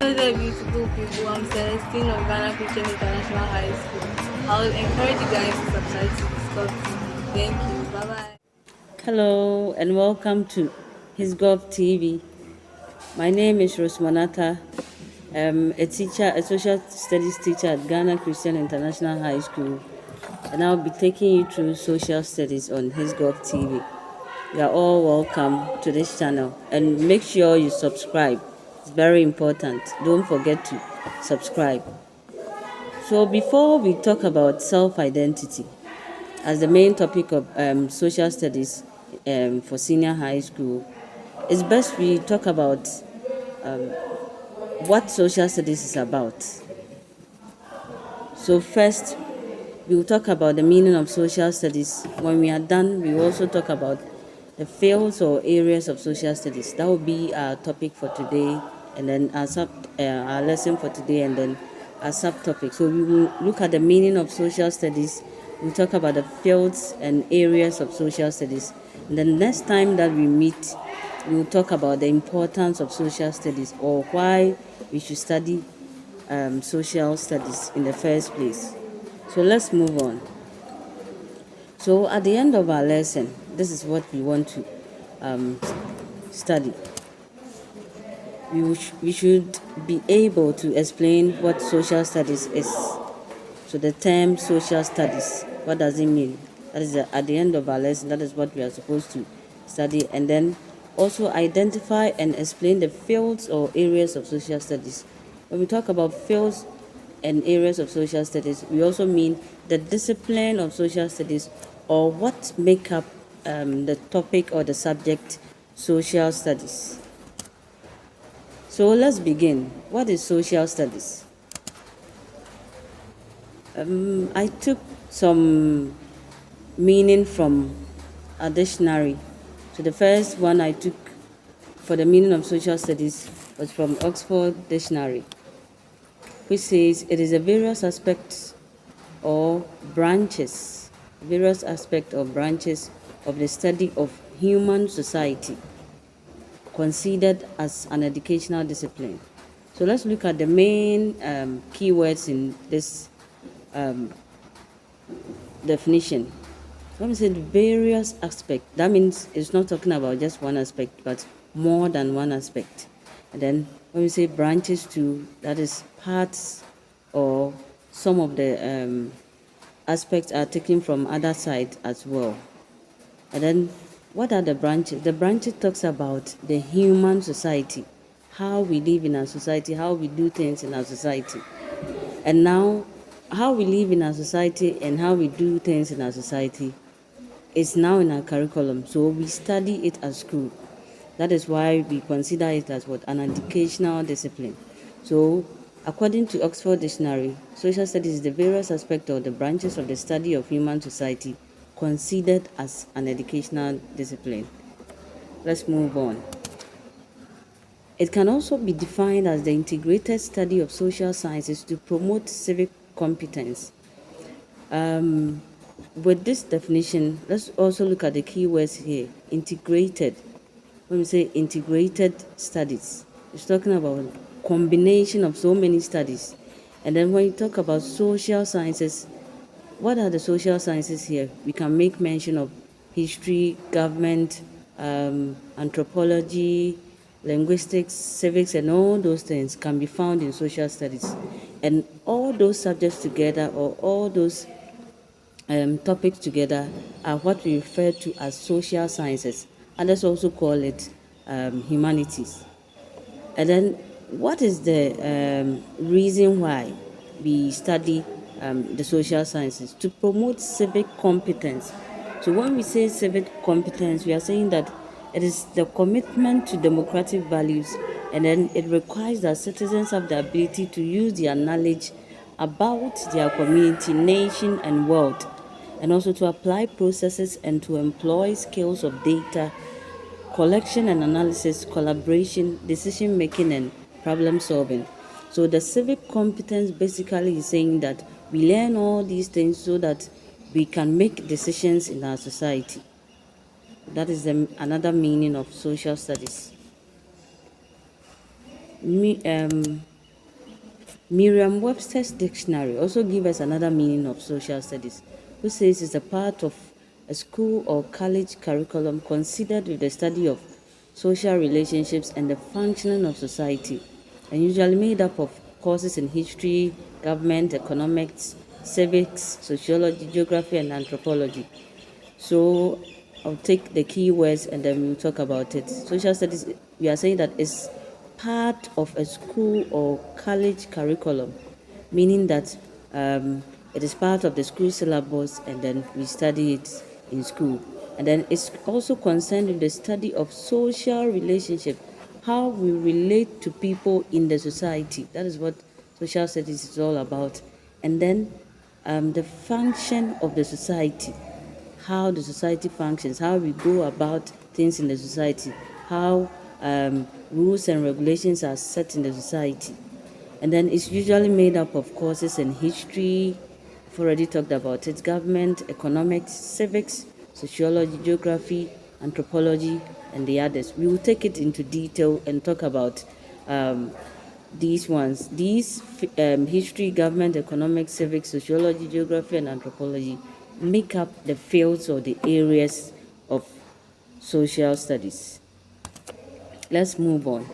Hello there, beautiful people. I'm Celestine of Ghana Christian International High School. I will encourage you guys to subscribe to this club. Thank you. Bye bye. Hello and welcome to HisGov TV. My name is Rosmanata. I'm a teacher, a social studies teacher at Ghana Christian International High School, and I'll be taking you through social studies on HisGov TV. You are all welcome to this channel, and make sure you subscribe. It's very important. Don't forget to subscribe. So before we talk about self-identity, as the main topic of social studies for senior high school, it's best we talk about what social studies is about. So first, we'll talk about the meaning of social studies. When we are done, we will also talk about the fields or areas of social studies. That will be our topic for today, and then our lesson for today, and then our subtopic. So we will look at the meaning of social studies. We'll talk about the fields and areas of social studies. And the next time that we meet, we'll talk about the importance of social studies, or why we should study social studies in the first place. So let's move on. So at the end of our lesson, this is what we want to study. We should be able to explain what social studies is. So the term social studies, what does it mean? That is at the end of our lesson, that is what we are supposed to study. And then also identify and explain the fields or areas of social studies. When we talk about fields and areas of social studies, we also mean the discipline of social studies, or what make up the topic or the subject social studies. So let's begin. What is social studies? I took some meaning from a dictionary. So the first one I took for the meaning of social studies was from Oxford Dictionary, which says it is a various aspects or branches of the study of human society, considered as an educational discipline. So let's look at the main keywords in this definition. When we say various aspects, that means it's not talking about just one aspect, but more than one aspect. And then when we say branches too, that is parts or some of the aspects are taken from other side as well. And then what are the branches? The branches talks about the human society, how we live in our society, how we do things in our society. And now, how we live in our society and how we do things in our society is now in our curriculum. So we study it at school. That is why we consider it as an educational discipline. So according to Oxford Dictionary, social studies is the various aspects or the branches of the study of human society considered as an educational discipline. Let's move on. It can also be defined as the integrated study of social sciences to promote civic competence. With this definition, let's also look at the keywords here. Integrated. When we say integrated studies, it's talking about combination of so many studies. And then when you talk about social sciences, what are the social sciences here? We can make mention of history, government, anthropology, linguistics, civics, and all those things can be found in social studies. And all those subjects together, or all those topics together, are what we refer to as social sciences. Others also call it humanities. And then what is the reason why we study the social sciences? To promote civic competence. So when we say civic competence, we are saying that it is the commitment to democratic values, and then it requires that citizens have the ability to use their knowledge about their community, nation, and world, and also to apply processes and to employ skills of data collection and analysis, collaboration, decision making, and problem solving. So the civic competence basically is saying that we learn all these things so that we can make decisions in our society. That is another meaning of social studies. Merriam-Webster's dictionary also gives us another meaning of social studies, which says it's a part of a school or college curriculum considered with the study of social relationships and the functioning of society, and usually made up of courses in history, government, economics, civics, sociology, geography, and anthropology. So I'll take the key words and then we'll talk about it. Social studies, we are saying that it's part of a school or college curriculum, meaning that it is part of the school syllabus and then we study it in school. And then it's also concerned with the study of social relationship, how we relate to people in the society. That is what social studies is all about. And then the function of the society, how the society functions, how we go about things in the society, how rules and regulations are set in the society. And then it's usually made up of courses in history, I've already talked about it, government, economics, civics, sociology, geography, anthropology, and the others. We will take it into detail and talk about these ones. These history, government, economics, civics, sociology, geography, and anthropology make up the fields or the areas of social studies. Let's move on.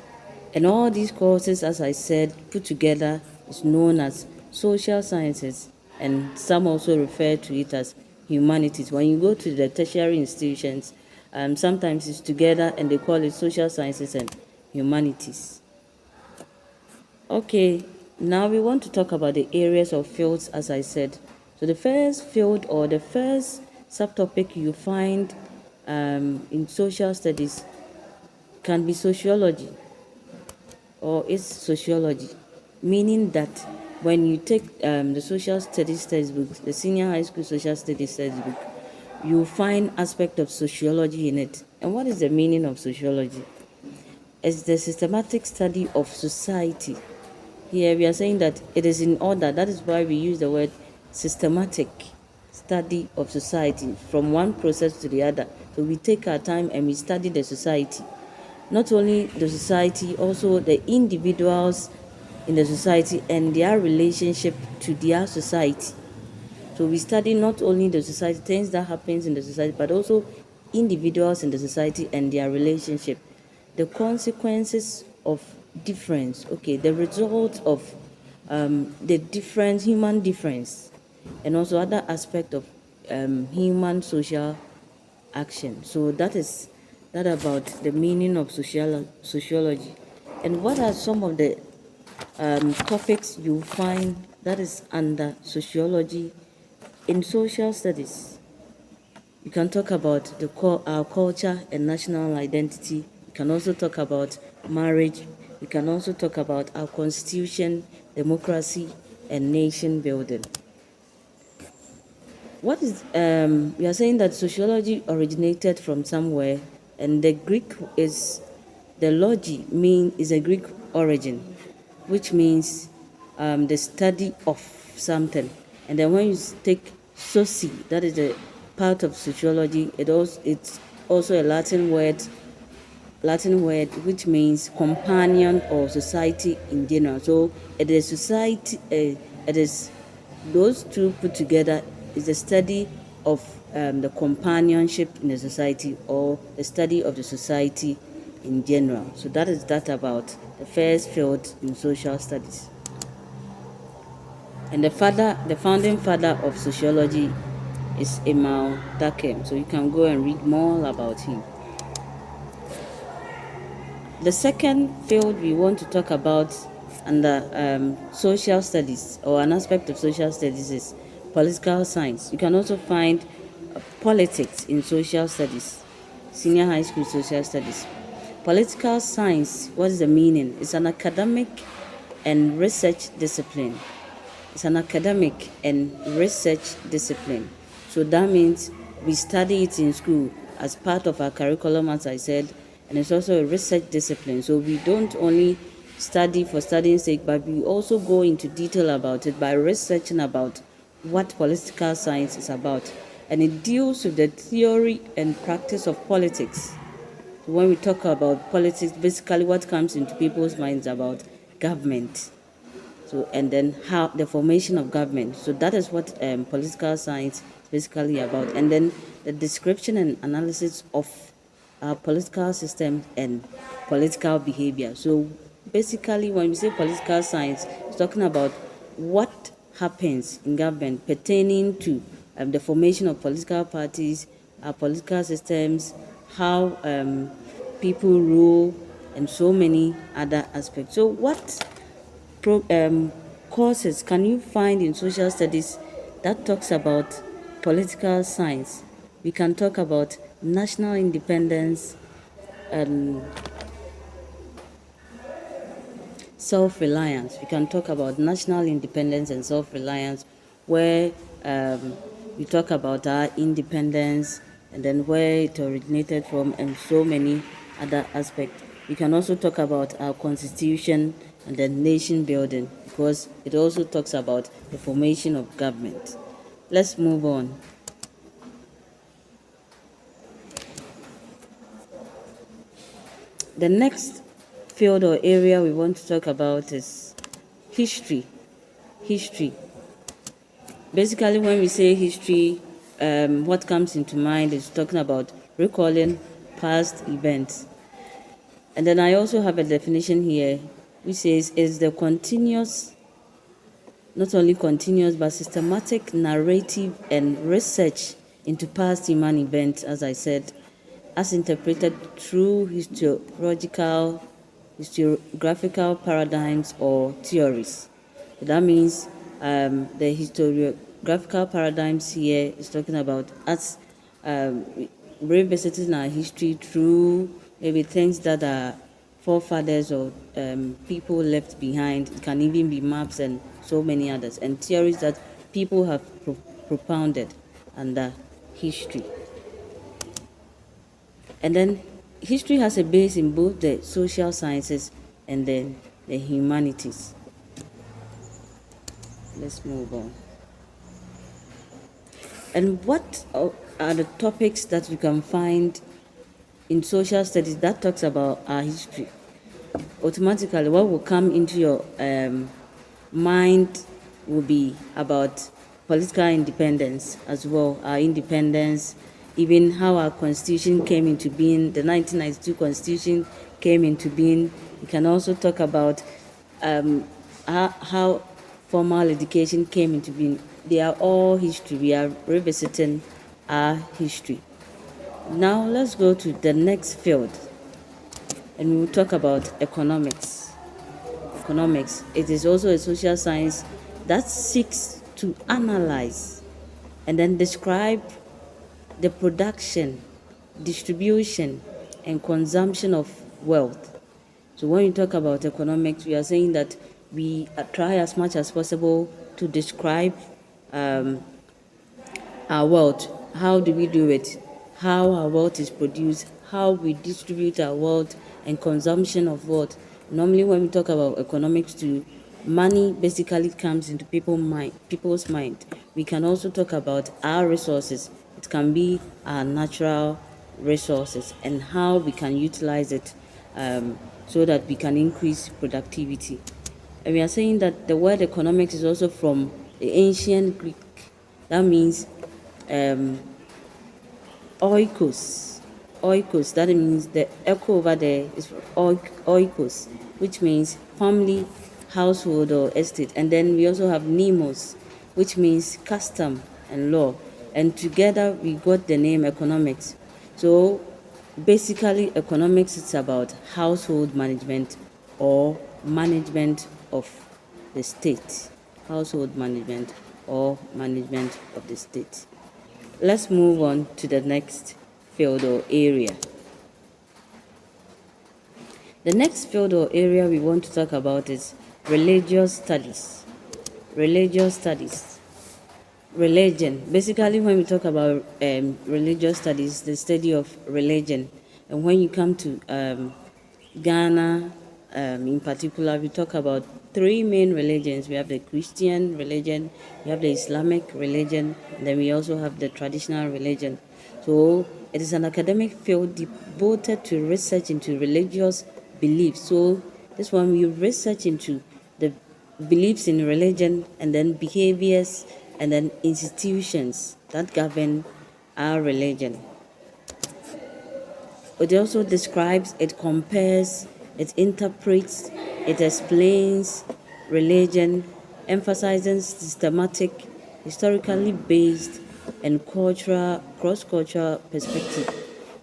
And all these courses, as I said, put together is known as social sciences, and some also refer to it as humanities. When you go to the tertiary institutions, sometimes it's together and they call it social sciences and humanities. Okay, now we want to talk about the areas of fields, as I said. So the first field or the first subtopic you find in social studies can be sociology or is sociology, meaning that when you take the social studies textbook, the senior high school social studies textbook, you find aspect of sociology in it. And what is the meaning of sociology? It's the systematic study of society. Here we are saying that it is in order. That is why we use the word systematic study of society from one process to the other. So we take our time and we study the society. Not only the society, also the individuals in the society and their relationship to their society. So we study not only the society, things that happens in the society, but also individuals in the society and their relationship. The consequences of difference, okay, the result of the difference, human difference, and also other aspect of human social action. So that is that about the meaning of sociology. And what are some of the topics you find that is under sociology in social studies? You can talk about our culture and national identity. You can also talk about marriage. You can also talk about our constitution, democracy, and nation building. What is we are saying that sociology originated from somewhere, and the Greek is the logi is a Greek origin, which means the study of something. And then when you take soci, that is a part of sociology. It's also a Latin word which means companion or society in general. So it is society. It is those two put together is the study of the companionship in the society or the study of the society in general. So that is that about the first field in social studies. And the founding father of sociology is Emile Durkheim. So you can go and read more about him. The second field we want to talk about under social studies or an aspect of social studies is political science. You can also find politics in social studies, senior high school social studies. Political science, what is the meaning? It's an academic and research discipline. It's an academic and research discipline. So that means we study it in school as part of our curriculum, as I said, and it's also a research discipline. So we don't only study for studying's sake, but we also go into detail about it by researching about what political science is about. And it deals with the theory and practice of politics. So when we talk about politics, basically what comes into people's minds about government. So So, and then how the formation of government. So that is what political science is basically about. And then the description and analysis of our political system and political behavior. So basically, when we say political science, it's talking about what happens in government pertaining to the formation of political parties, our political systems, how people rule, and so many other aspects. So what courses can you find in social studies that talks about political science? We can talk about national independence and self-reliance. We can talk about national independence and self-reliance, where we talk about our independence and then where it originated from and so many other aspects. We can also talk about our constitution and then nation building, because it also talks about the formation of government. Let's move on. The next field or area we want to talk about is history. History. Basically, when we say history, what comes into mind is talking about recalling past events. And then I also have a definition here which says is the continuous, not only continuous, but systematic narrative and research into past human events, as I said, as interpreted through historiographical paradigms or theories. So that means the historiographical paradigms here is talking about us revisiting our history through maybe things that our forefathers or people left behind. It can even be maps and so many others, and theories that people have propounded under history. And then history has a base in both the social sciences and then the humanities. Let's move on. And what are the topics that you can find in social studies that talks about our history? Automatically, what will come into your mind will be about political independence as well, our independence, even how our constitution came into being, the 1992 constitution came into being. We can also talk about how formal education came into being. They are all history. We are revisiting our history. Now let's go to the next field, and we will talk about economics. Economics, it is also a social science that seeks to analyze and then describe the production, distribution, and consumption of wealth. So when you talk about economics, we are saying that we try as much as possible to describe our wealth. How do we do it? How our wealth is produced, how we distribute our wealth, and consumption of wealth. Normally when we talk about economics too, money basically comes into people's mind. We can also talk about our resources. It can be our natural resources and how we can utilize it so that we can increase productivity. And we are saying that the word economics is also from the ancient Greek. That means oikos. Oikos, that means the echo over there is oikos, which means family, household, or estate. And then we also have nemos, which means custom and law. And together we got the name economics. So basically, economics is about household management or management of the state. Household management or management of the state. Let's move on to the next field or area. The next field or area we want to talk about is religious studies. Religious studies. Religion. Basically, when we talk about religious studies, the study of religion. And when you come to Ghana, in particular, we talk about three main religions. We have the Christian religion, we have the Islamic religion, and then we also have the traditional religion. So it is an academic field devoted to research into religious beliefs. So this one we research into the beliefs in religion, and then behaviors, and then institutions that govern our religion. It also describes, it compares, it interprets, it explains religion, emphasizing systematic, historically based, and cross-cultural perspective.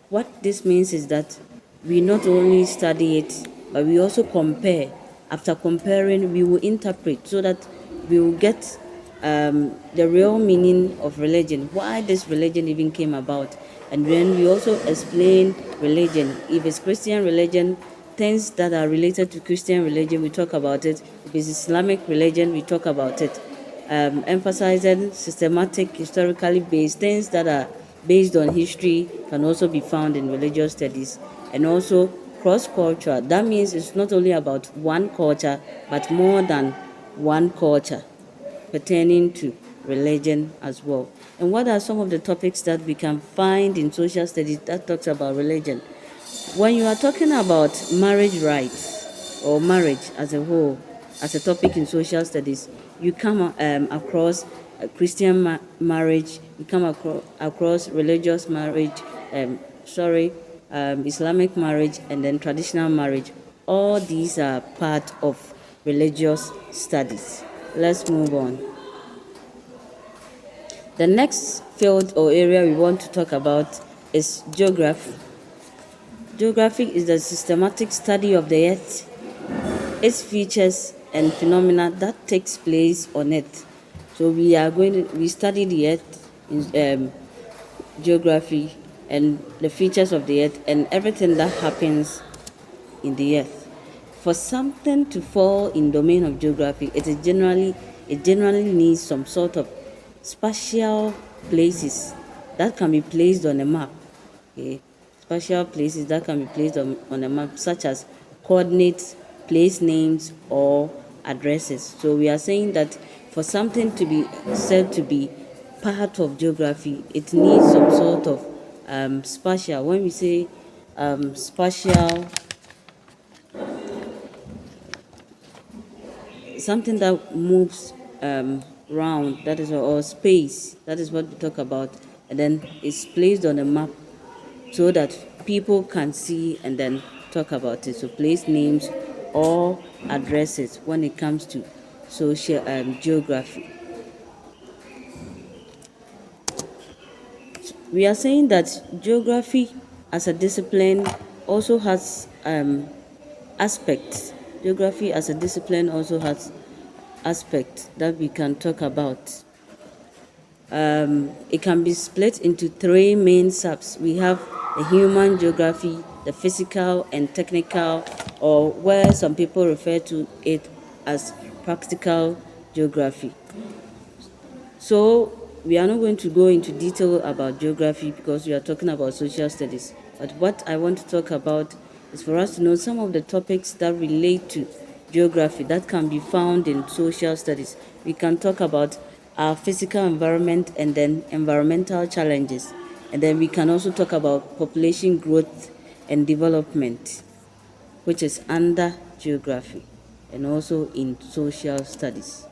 What this means is that we not only study it, but we also compare. After comparing, we will interpret so that we will get the real meaning of religion, why this religion even came about. And then we also explain religion. If it's Christian religion, things that are related to Christian religion, we talk about it. If it's Islamic religion, we talk about it. Emphasizing systematic, historically based things that are based on history can also be found in religious studies. And also cross-cultural. That means it's not only about one culture, but more than one culture pertaining to religion as well. And what are some of the topics that we can find in social studies that talks about religion? When you are talking about marriage rights or marriage as a whole, as a topic in social studies, you come across Christian marriage, you come across religious marriage, Islamic marriage, and then traditional marriage. All these are part of religious studies. Let's move on. The next field or area we want to talk about is geography. Geography is the systematic study of the earth, its features and phenomena that takes place on it. So we study the earth in geography and the features of the earth and everything that happens in the earth. For something to fall in domain of geography, it generally needs some sort of spatial places that can be placed on a map. Okay? Spatial places that can be placed on a map, such as coordinates, place names, or addresses. So we are saying that for something to be said to be part of geography, it needs some sort of spatial. When we say spatial, something that moves round, that is, or space, that is what we talk about, and then it's placed on a map so that people can see and then talk about it. So place names or addresses when it comes to social geography. We are saying that geography as a discipline also has aspects. Geography as a discipline also has aspects that we can talk about. It can be split into three main subs. We have the human geography, the physical and technical, or where some people refer to it as practical geography. So we are not going to go into detail about geography because we are talking about social studies. But what I want to talk about is for us to know some of the topics that relate to geography that can be found in social studies. We can talk about our physical environment and then environmental challenges. And then we can also talk about population growth and development, which is under geography and also in social studies.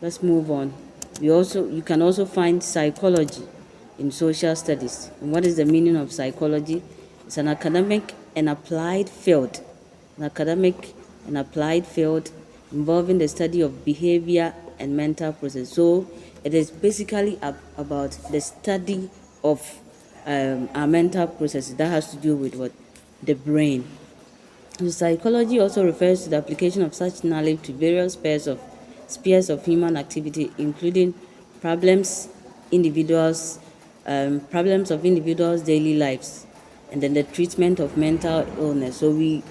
Let's move on. You can also find psychology in social studies. And what is the meaning of psychology? It's an academic and applied field. An academic and applied field involving the study of behavior and mental process. So it is basically about the study of our mental processes that has to do with what? The brain. So psychology also refers to the application of such knowledge to various spheres of human activity, including problems of individuals' daily lives, and then the treatment of mental illness. So we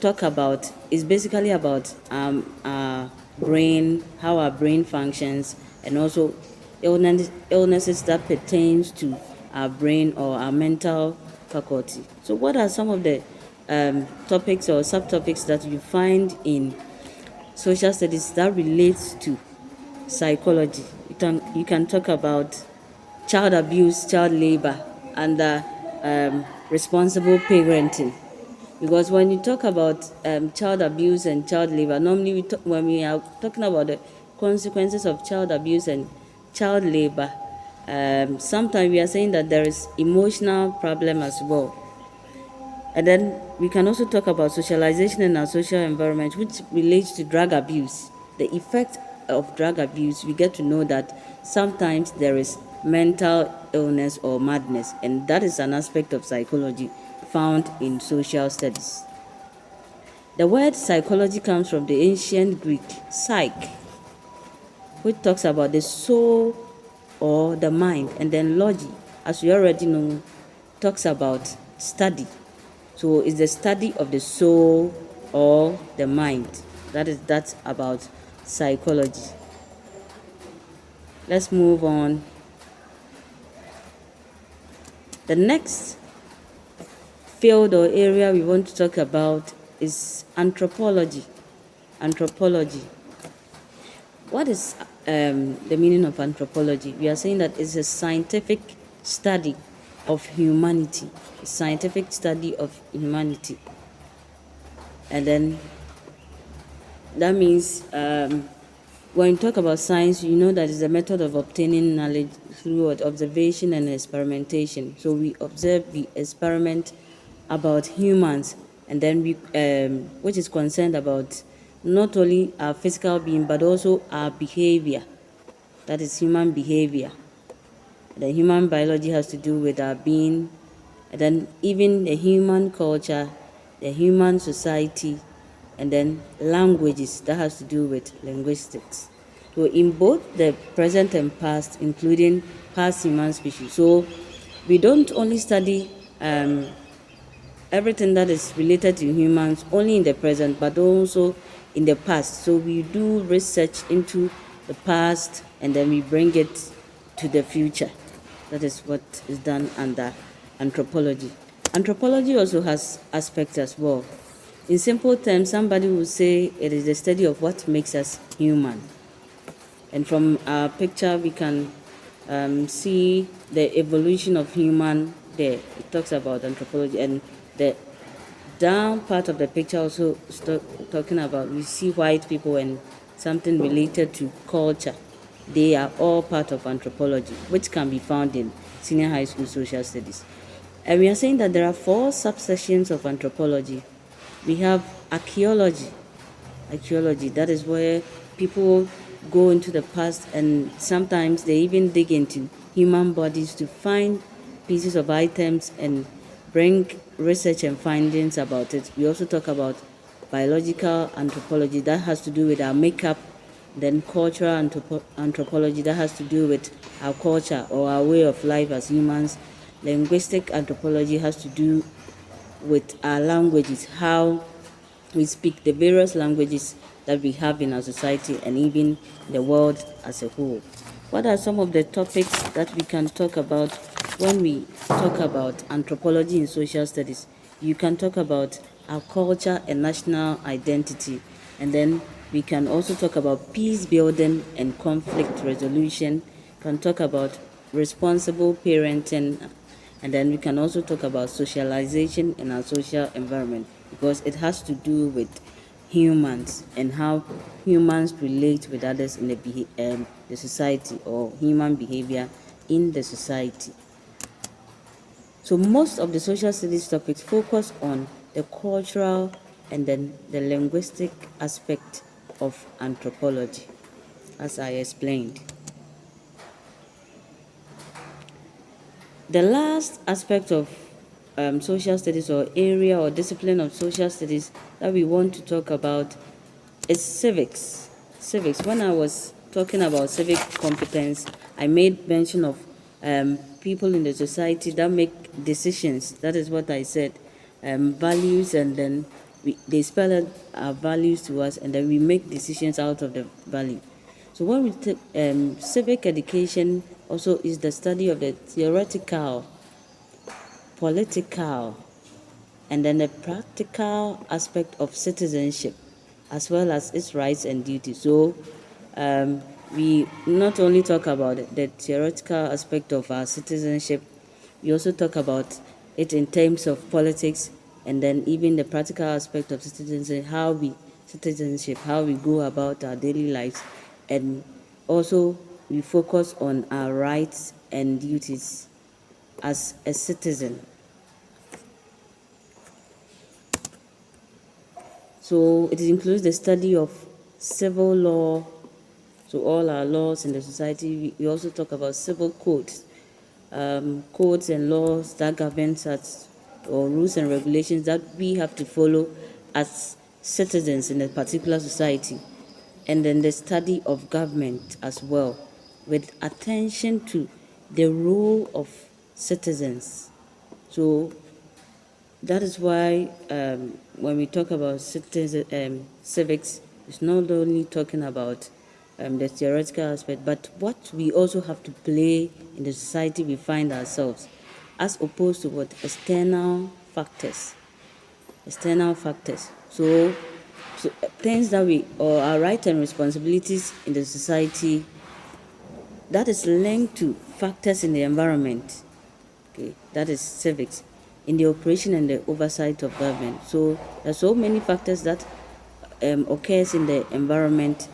talk about, it's basically about our brain, how our brain functions, and also illnesses that pertains to our brain or our mental faculty. So what are some of the topics or subtopics that you find in social studies that relates to psychology? You can talk about child abuse, child labor, and responsible parenting. Because when you talk about child abuse and child labor, normally when we are talking about the consequences of child abuse and child labor, sometimes we are saying that there is emotional problem as well. And then we can also talk about socialization in our social environment, which relates to drug abuse. The effect of drug abuse, we get to know that sometimes there is mental illness or madness, and that is an aspect of psychology found in social studies. The word psychology comes from the ancient Greek psyche, which talks about the soul or the mind, and then logy, as we already know, talks about study. So it's the study of the soul or the mind. That's about psychology. Let's move on. The next field or area we want to talk about is anthropology. Anthropology. What is the meaning of anthropology? We are saying that it's a scientific study of humanity. A scientific study of humanity. And then that means when you talk about science, you know that it's a method of obtaining knowledge through observation and experimentation. So we observe, we experiment about humans, and then we, which is concerned about not only our physical being but also our behavior. That is human behavior. The human biology has to do with our being, and then even the human culture, the human society, and then languages, that has to do with linguistics. So in both the present and past, including past human species. So we don't only study everything that is related to humans only in the present, but also in the past. So we do research into the past and then we bring it to the future. That is what is done under anthropology. Anthropology also has aspects as well. In simple terms, somebody would say it is the study of what makes us human. And from our picture, we can see the evolution of human there. It talks about anthropology, and the down part of the picture also talking about, we see white people and something related to culture. They are all part of anthropology, which can be found in senior high school social studies. And we are saying that there are 4 subsections of anthropology. We have archaeology. Archaeology, that is where people go into the past and sometimes they even dig into human bodies to find pieces of items and bring research and findings about it. We also talk about biological anthropology, that has to do with our makeup. Then cultural anthropology, that has to do with our culture or our way of life as humans. Linguistic anthropology has to do with our languages, how we speak the various languages that we have in our society and even the world as a whole. What are some of the topics that we can talk about when we talk about anthropology in social studies? You can talk about our culture and national identity, and then we can also talk about peace building and conflict resolution. We can talk about responsible parenting, and then we can also talk about socialization in our social environment, because it has to do with humans and how humans relate with others in the society, or human behavior in the society. So most of the social studies topics focus on the cultural and then the linguistic aspect of anthropology, as I explained. The last aspect of social studies, or area or discipline of social studies, that we want to talk about is civics. Civics. When I was talking about civic competence, I made mention of people in the society that make decisions. That is what I said. Values, and then they spell out our values to us, and then we make decisions out of the value. So when we take civic education, also is the study of the theoretical, political, and then the practical aspect of citizenship, as well as its rights and duties. So we not only talk about the theoretical aspect of our citizenship, we also talk about it in terms of politics and then even the practical aspect of citizenship, how we go about our daily lives, and also we focus on our rights and duties as a citizen. So it includes the study of civil law, so all our laws in the society. We also talk about civil codes, codes and laws that govern us, or rules and regulations that we have to follow as citizens in a particular society. And then the study of government as well, with attention to the role of citizens. So that is why when we talk about civics, it's not only talking about the theoretical aspect, but what we also have to play in the society we find ourselves, as opposed to what external factors. External factors. So things that we, or our rights and responsibilities in the society, that is linked to factors in the environment. Okay, that is civics, in the operation and the oversight of government. So there are so many factors that occurs in the environment.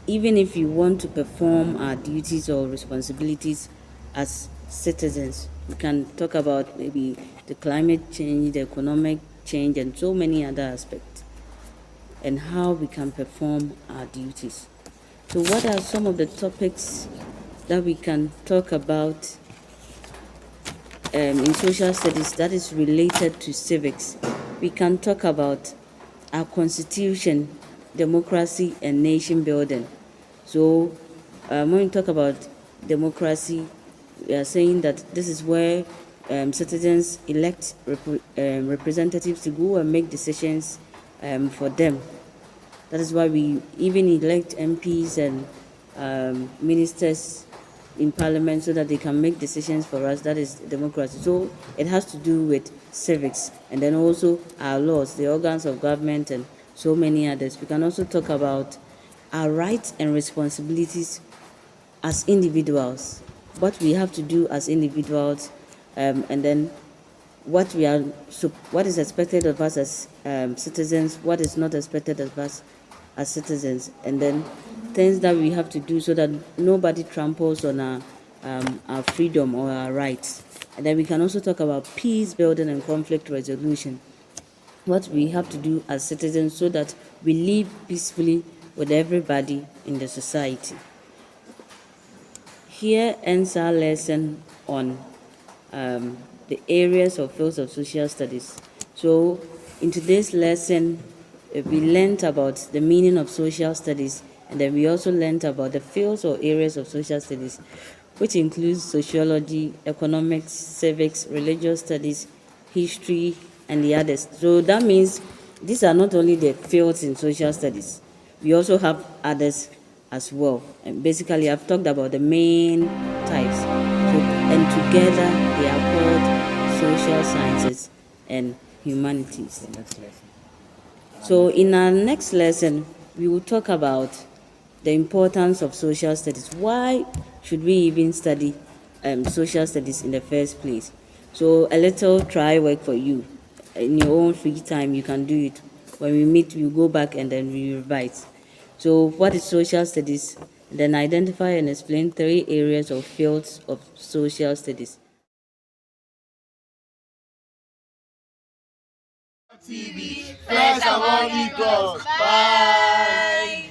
Even if you want to perform our duties or responsibilities as citizens, we can talk about maybe the climate change, the economic change, and so many other aspects, and how we can perform our duties. So what are some of the topics that we can talk about in social studies that is related to civics? We can talk about our constitution, democracy, and nation building. So when we talk about democracy, we are saying that this is where citizens elect representatives to go and make decisions for them. That is why we even elect MPs and ministers in parliament, so that they can make decisions for us. That is democracy. So it has to do with civics, and then also our laws, the organs of government, and so many others. We can also talk about our rights and responsibilities as individuals, what we have to do as individuals, and then what what is expected of us as citizens, what is not expected of us as citizens, and then things that we have to do so that nobody tramples on our freedom or our rights. And then we can also talk about peace building and conflict resolution, what we have to do as citizens so that we live peacefully with everybody in the society. Here ends our lesson on the areas or fields of social studies. So in today's lesson, we learned about the meaning of social studies, and then we also learned about the fields or areas of social studies, which includes sociology, economics, civics, religious studies, history, and the others. So that means these are not only the fields in social studies, we also have others as well. And basically, I've talked about the main types. So, and together they are called social sciences and humanities. So in our next lesson, we will talk about the importance of social studies. Why should we even study social studies in the first place? So a little try work for you. In your own free time, you can do it. When we meet, we go back and then we revise. So what is social studies? Then identify and explain 3 areas or fields of social studies. TV, first among equals. Bye.